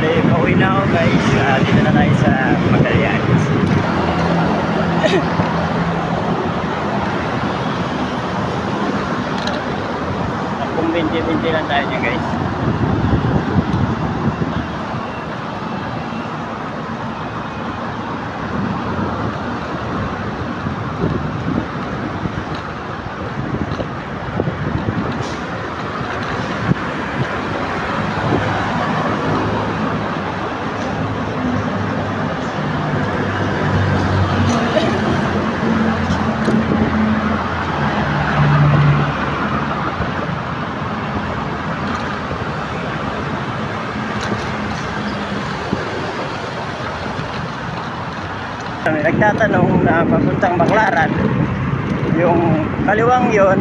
Bali, pauwi na ako guys. Dito na tayo sa Magallanes. Kung 20-20 lang tayo niya guys. Nagtatanong na papuntang Baclaran, yung kaliwang yon,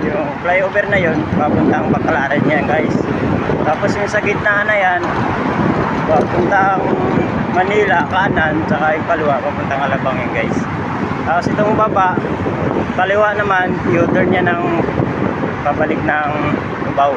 yung flyover na yon, papuntang Baclaran yan guys. Tapos yung sa gitna na yan, papuntang Manila kanan, saka yung kaliwa papuntang Alabang yan guys. Tapos itong baba, kaliwa naman, u-turn niya ng pabalik ng Cubao.